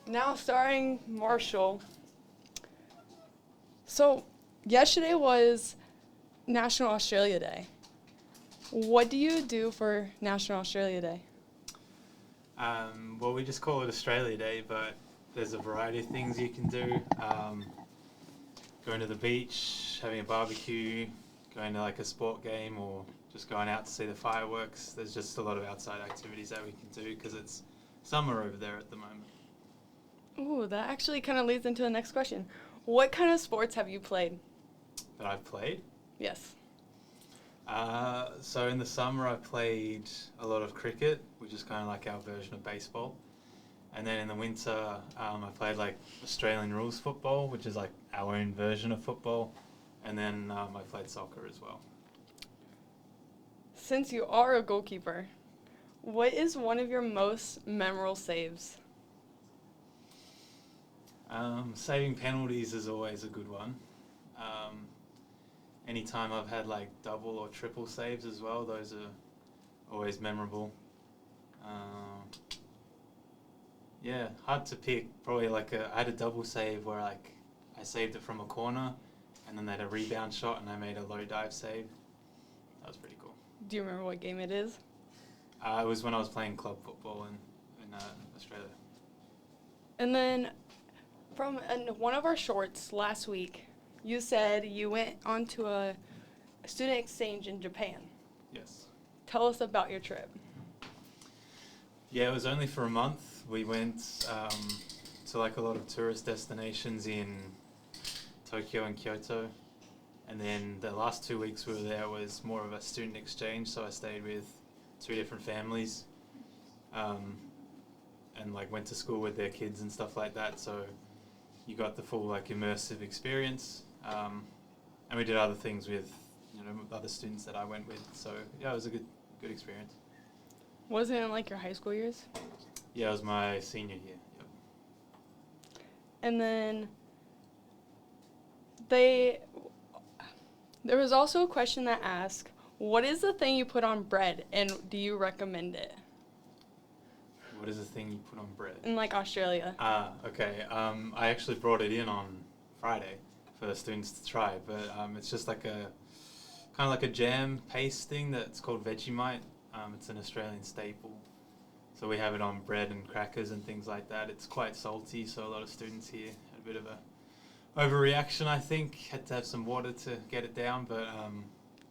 Now starring Marshall. So, yesterday was National Australia Day. What do you do for National Australia Day? Well, we just call it Australia Day, but there's a variety of things you can do. Going to the beach, having a barbecue, going to like a sport game, or just going out to see the fireworks. There's just a lot of outside activities that we can do because it's summer over there at the moment. Ooh, that actually kind of leads into the next question. What kind of sports have you played? That I've played. Yes. So in the summer I played a lot of cricket, which is kind of like our version of baseball. And then in the winter I played like Australian rules football, which is like our own version of football. And then I played soccer as well. Since you are a goalkeeper, what is one of your most memorable saves? Saving penalties is always a good one. Um, Anytime I've had like double or triple saves as well, those are always memorable. Yeah, hard to pick. Probably I had a double save where like I saved it from a corner, and then they had a rebound shot, and I made a low dive save. That was pretty cool. Do you remember what game it is? It was when I was playing club football in Australia. And then from one of our shorts last week, you said you went on to a student exchange in Japan. Yes. Tell us about your trip. Yeah, it was only for a month. We went to like a lot of tourist destinations in Tokyo and Kyoto. And then the last 2 weeks we were there was more of a student exchange, so I stayed with two different families and like went to school with their kids and stuff like that. So you got the full like immersive experience. And we did other things with other students that I went with. So yeah, it was a good experience. Wasn't it like your high school years? Yeah, it was my senior year. Yep. And then there was also a question that asked, what is the thing you put on bread and do you recommend it? What is the thing you put on bread? In like Australia. Okay. I actually brought it in on Friday for the students to try, but it's just like kind of like a jam paste thing that's called Vegemite. It's an Australian staple. So we have it on bread and crackers and things like that. It's quite salty, so a lot of students here had a bit of a overreaction, I think. Had to have some water to get it down, but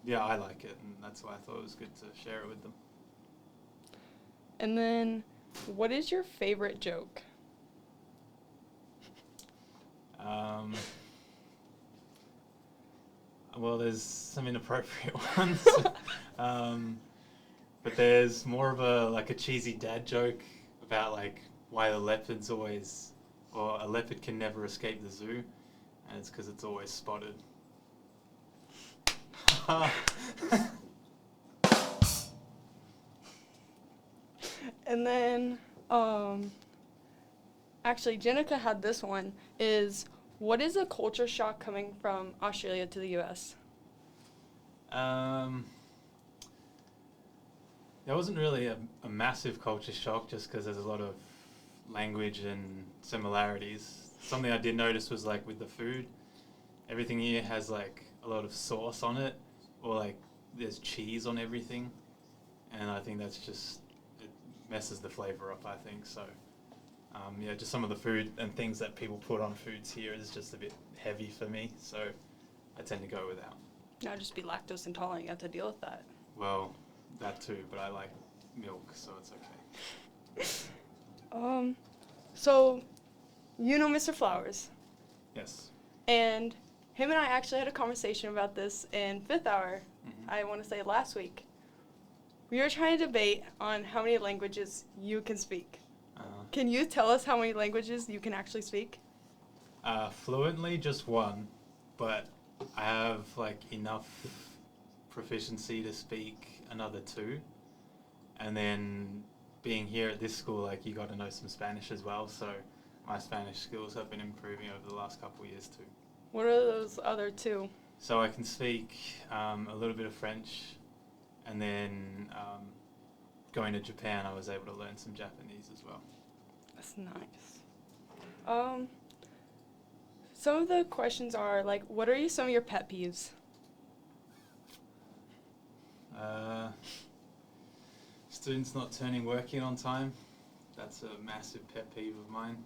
yeah, I like it, and that's why I thought it was good to share it with them. And then, what is your favorite joke? Well, there's some inappropriate ones. But there's more of a cheesy dad joke about like why the leopards always, or a leopard can never escape the zoo, and it's because it's always spotted. And then, actually, Jenica had this one, what is a culture shock coming from Australia to the U.S.? There wasn't really a massive culture shock just because there's a lot of language and similarities. Something I did notice was like with the food, everything here has like a lot of sauce on it, or like there's cheese on everything, and I think that's just, it messes the flavor up, I think. So yeah, just some of the food and things that people put on foods here is just a bit heavy for me, so I tend to go without. Now just be lactose intolerant, you have to deal with that. Well, that too, but I like milk, so it's okay. So, you know Mr. Flowers, Yes. and him and I actually had a conversation about this in fifth hour, I want to say last week. We were trying to debate on how many languages you can speak. Can you tell us how many languages you can actually speak? Fluently, just one, but I have like enough proficiency to speak another two, and then being here at this school, like you got to know some Spanish as well, so my Spanish skills have been improving over the last couple of years too. What are those other two? So I can speak a little bit of French, and then going to Japan I was able to learn some Japanese as well. That's nice. Um, some of the questions are like, what are some of your pet peeves? Students not turning work in on time. That's a massive pet peeve of mine.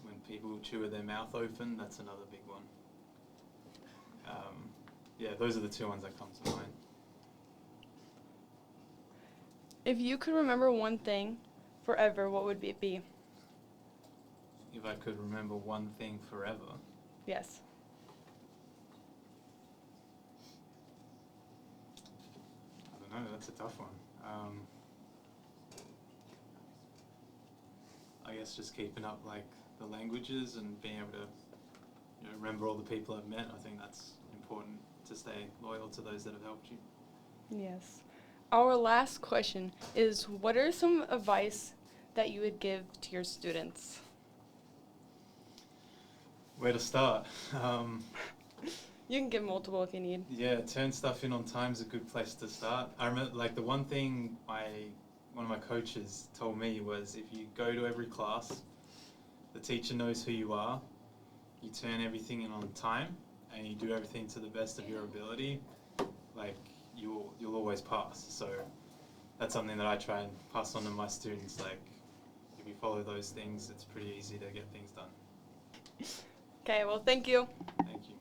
When people chew with their mouth open, that's another big one. Yeah, those are the two ones that come to mind. If you could remember one thing forever, what would it be? If I could remember one thing forever, Yes. I don't know, that's a tough one. I guess just keeping up like the languages and being able to remember all the people I've met. I think that's important to stay loyal to those that have helped you. Yes. Our last question is, what are some advice that you would give to your students? Where to start? You can give multiple if you need. Yeah, turn stuff in on time is a good place to start. I remember, like, the one thing one of my coaches told me was, if you go to every class, the teacher knows who you are, you turn everything in on time, and you do everything to the best of your ability, like, you'll always pass. So that's something that I try and pass on to my students. Like, if you follow those things, it's pretty easy to get things done. Okay, well, thank you. Thank you.